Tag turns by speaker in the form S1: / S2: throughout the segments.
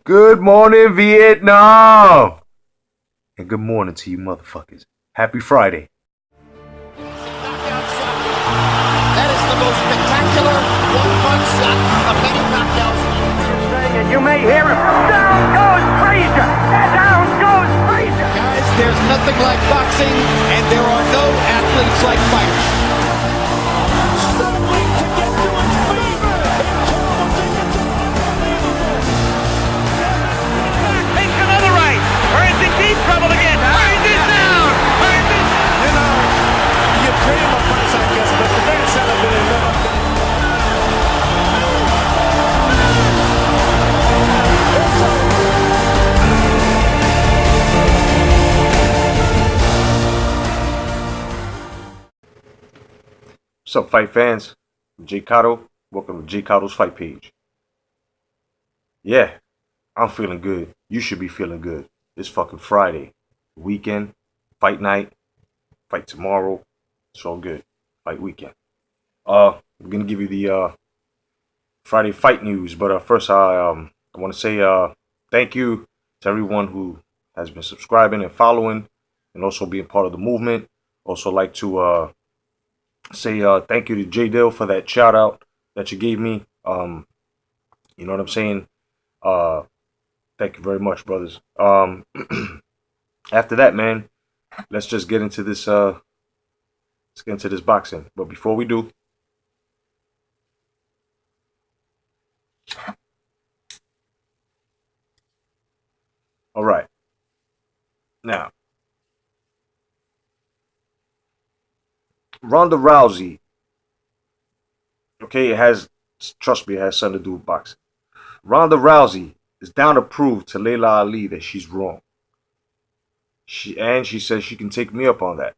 S1: Good morning, Vietnam! And good morning to you motherfuckers. Happy Friday.
S2: That is the most spectacular one-punch shot of many knockouts.
S3: And you may hear him. Down goes Frazier! Down goes Frazier!
S2: Guys, there's nothing like boxing, and there are no athletes like fighters.
S4: Struggling to get to his feet.
S3: Takes another right. Or is in deep trouble again? Finds it down! Finds it!
S4: You know, you dream of fights like this, but the man said I've been in love.
S1: What's up, fight fans? I'm J.Cotto. Welcome to J.Cotto's Fight Page. Yeah, I'm feeling good. You should be feeling good. It's fucking Friday. Weekend. Fight night. Fight tomorrow. It's all good. Fight weekend. I'm gonna give you the Friday fight news, but first I want to say thank you to everyone who has been subscribing and following, and also being part of the movement. Also like to say thank you to J Dill for that shout out that you gave me. You know what I'm saying? Thank you very much, brothers. After that, man, let's just get into this. Let's get into this boxing. But before we do, all right. Now, Ronda Rousey. Okay, trust me, it has something to do with boxing. Ronda Rousey is down to prove to Layla Ali that she's wrong. She says she can take me up on that.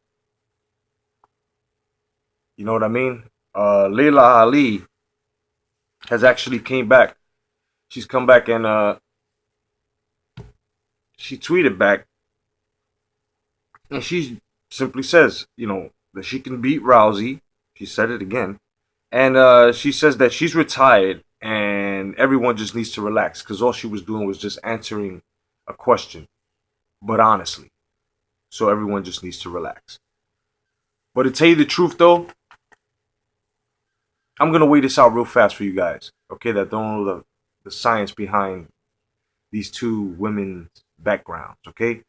S1: You know what I mean? Layla Ali has actually came back. She's come back and she tweeted back, and she simply says, you know, that she can beat Rousey. She said it again, and she says that she's retired and everyone just needs to relax because all she was doing was just answering a question, but honestly. So everyone just needs to relax. But to tell you the truth, though, I'm gonna weigh this out real fast for you guys, okay? That don't know the science behind these two women's backgrounds, okay?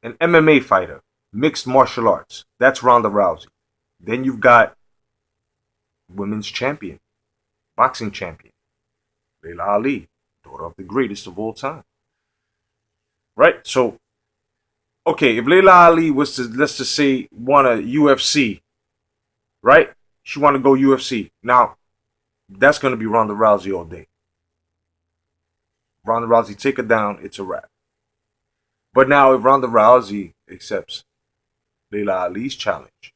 S1: An MMA fighter, mixed martial arts, that's Ronda Rousey. Then you've got women's champion, boxing champion, Layla Ali, daughter of the greatest of all time. Right? So, okay, if Layla Ali was to, let's just say, want a UFC, right? She want to go UFC. Now, that's going to be Ronda Rousey all day. Ronda Rousey, take her down, it's a wrap. But now, if Ronda Rousey accepts Layla Ali's challenge,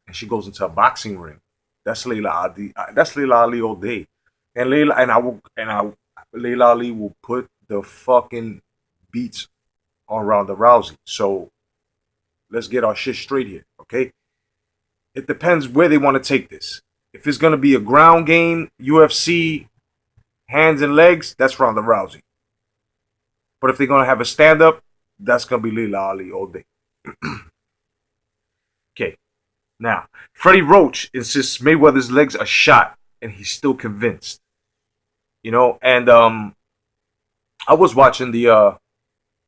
S1: and she goes into a boxing ring, that's Layla Ali. That's Layla Ali all day. And Layla Ali will put the fucking beats on Ronda Rousey. So let's get our shit straight here, okay? It depends where they want to take this. If it's gonna be a ground game, UFC, hands and legs, that's Ronda Rousey. But if they're gonna have a stand up, that's gonna be Layla Ali all day. Okay. Now, Freddie Roach insists Mayweather's legs are shot, and he's still convinced. You know, and I was watching the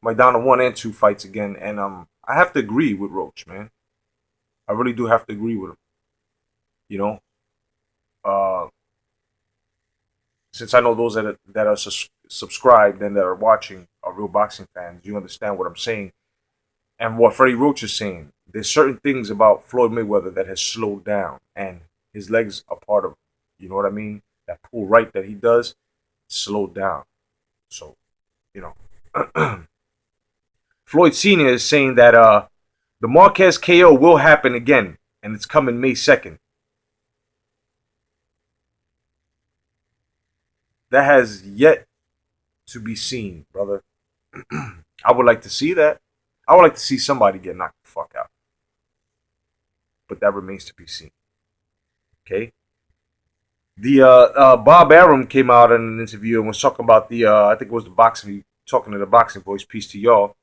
S1: Maidana 1 and 2 fights again, and I have to agree with Roach, man. I really do have to agree with him. You know, uh, since I know those that are subscribed and that are watching are real boxing fans, you understand what I'm saying and what Freddie Roach is saying. There's certain things about Floyd Mayweather that has slowed down, and his legs are part of it. You know what I mean? That pull right that he does slowed down. So, you know, Floyd Sr. is saying that the Marquez KO will happen again, and it's coming May 2nd. That has yet to be seen, brother. I would like to see that. I would like to see somebody get knocked the fuck out. But that remains to be seen. Okay? The Bob Arum came out in an interview and was talking about the I think it was the boxing, talking to the boxing boys. Peace to y'all.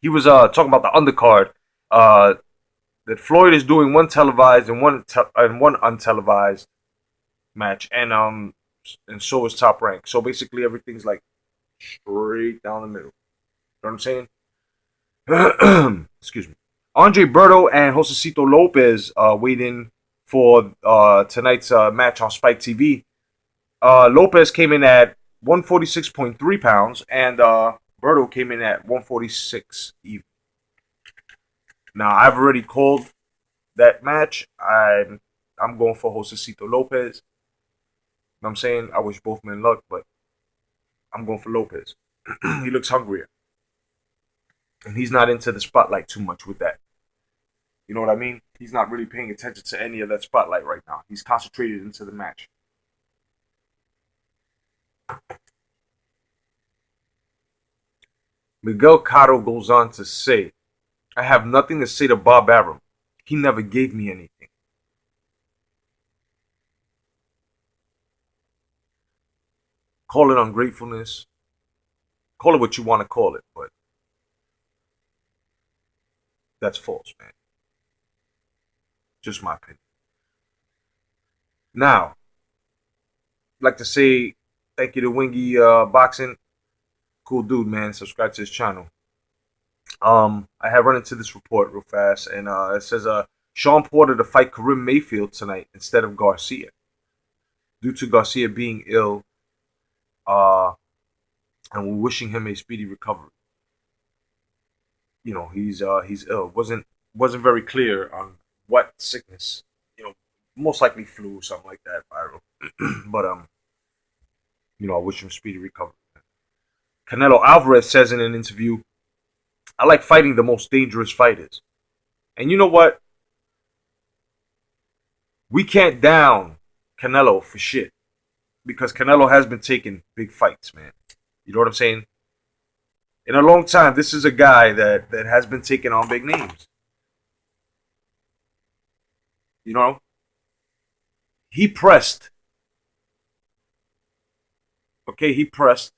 S1: He was talking about the undercard. Uh, that Floyd is doing one televised and one untelevised match, and so is Top Rank. So basically everything's like straight down the middle. You know what I'm saying? Excuse me. Andre Berto and Josecito Lopez weighed in for tonight's match on Spike TV. Lopez came in at 146.3 pounds, and Berto came in at 146 even. Now I've already called that match. I'm going for Josecito Lopez. You know what I'm saying? I wish both men luck, but I'm going for Lopez. He looks hungrier. And he's not into the spotlight too much with that. You know what I mean? He's not really paying attention to any of that spotlight right now. He's concentrated into the match. Miguel Cotto goes on to say, I have nothing to say to Bob Arum. He never gave me anything. Call it ungratefulness. Call it what you want to call it, but that's false, man. Just my opinion. Now, I'd like to say thank you to Wingy Boxing. Cool dude, man. Subscribe to his channel. I have run into this report real fast, and it says Sean Porter to fight Karim Mayfield tonight instead of Garcia, due to Garcia being ill, and we're wishing him a speedy recovery. You know, he's ill. Wasn't very clear on what sickness. You know, most likely flu or something like that, viral. But you know, I wish him speedy recovery. Canelo Alvarez says in an interview, I like fighting the most dangerous fighters. And you know what? We can't down Canelo for shit. Because Canelo has been taking big fights, man. You know what I'm saying? In a long time, this is a guy that has been taking on big names. You know? He pressed. Okay, he pressed.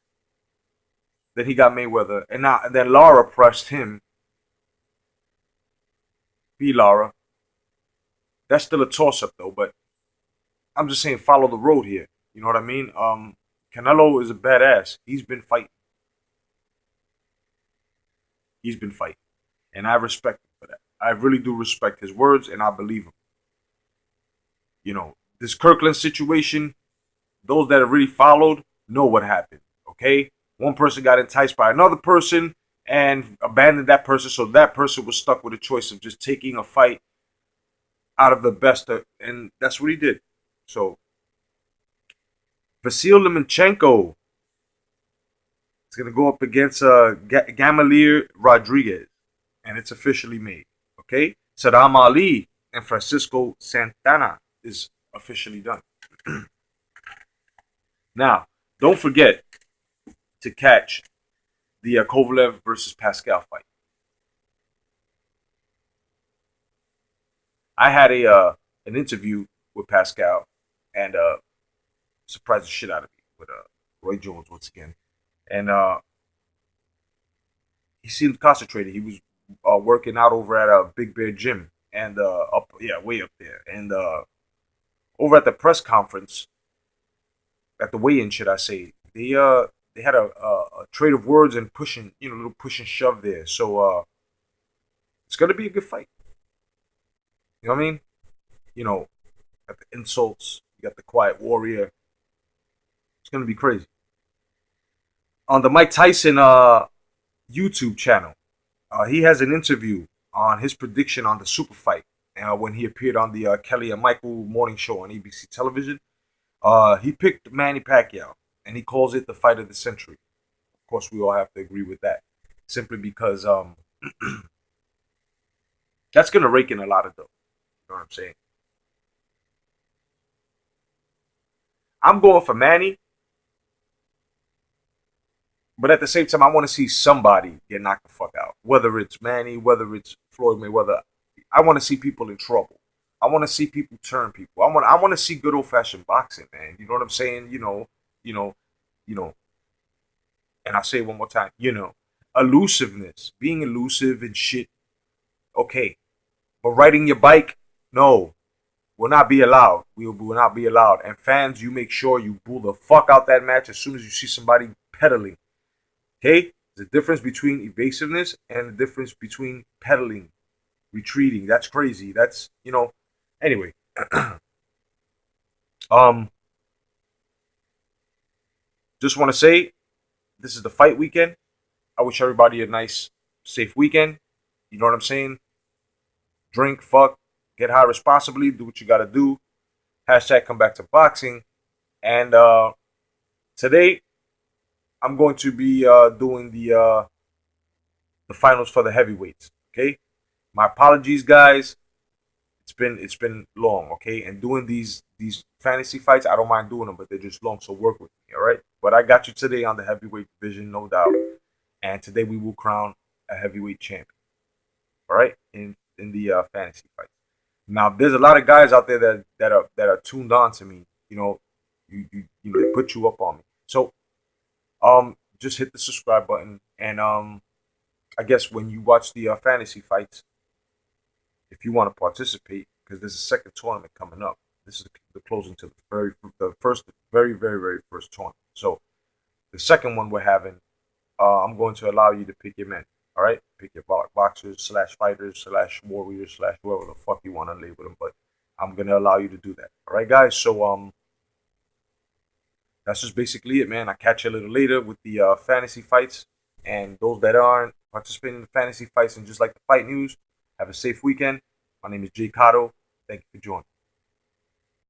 S1: Then he got Mayweather. And then Lara pressed him. Be Lara. That's still a toss-up, though. But I'm just saying, follow the road here. You know what I mean? Canelo is a badass. He's been fighting. And I respect him for that. I really do respect his words, and I believe him. You know, this Kirkland situation, those that have really followed know what happened. Okay? One person got enticed by another person and abandoned that person, so that person was stuck with a choice of just taking a fight out of the best, and that's what he did. So, Vasil Lomachenko is going to go up against Gamaliel Rodriguez, and it's officially made. Okay? Saddam Ali and Francisco Santana is officially done. Now, don't forget to catch the Kovalev versus Pascal fight. I had an interview with Pascal, and surprised the shit out of me with Roy Jones once again, and he seemed concentrated. He was working out over at a Big Bear Gym, and way up there, and over at the press conference, at the weigh-in, should I say, they had a trade of words and pushing, a little push and shove there. So it's gonna be a good fight. You know what I mean? You know, got the insults, you got the quiet warrior. It's gonna be crazy. On the Mike Tyson YouTube channel, he has an interview on his prediction on the super fight when he appeared on the Kelly and Michael morning show on ABC television. He picked Manny Pacquiao, and he calls it the fight of the century. Of course, we all have to agree with that, simply because that's gonna rake in a lot of dough. You know what I'm saying? I'm going for Manny, but at the same time, I want to see somebody get knocked the fuck out. Whether it's Manny, whether it's Floyd Mayweather, I want to see people in trouble. I want to see people turn people. I want to see good old fashioned boxing, man. You know what I'm saying? You know, you know. And I'll say it one more time. Elusiveness, being elusive and shit. Okay, but riding your bike, no, will not be allowed. We will not be allowed. And fans, you make sure you boo the fuck out that match as soon as you see somebody pedaling. Okay, there's a difference between evasiveness and the difference between pedaling, retreating. That's crazy. That's Anyway, um, just want to say this is the fight weekend. I wish everybody a nice, safe weekend. You know what I'm saying? Drink, fuck, get high responsibly. Do what you gotta do. Hashtag come back to boxing. And today I'm going to be doing the finals for the heavyweights. Okay, my apologies, guys. It's been long. Okay, and doing these fantasy fights, I don't mind doing them, but they're just long. So work with me, all right? But I got you today on the heavyweight division, no doubt. And today we will crown a heavyweight champion. All right, in the fantasy fights. Now, there's a lot of guys out there that are tuned on to me. They put you up on me. So just hit the subscribe button, and I guess when you watch the fantasy fights, if you want to participate, because there's a second tournament coming up. This is the closing to the first, very, very, very first tournament. So the second one we're having, I'm going to allow you to pick your men. All right, pick your boxers slash fighters slash warriors slash whoever the fuck you want to label them. But I'm gonna allow you to do that. All right, guys. So that's just basically it, man. I catch you a little later with the fantasy fights, and those that aren't participating in the fantasy fights and just like the fight news, have a safe weekend. My name is J.Cotto. Thank you for joining.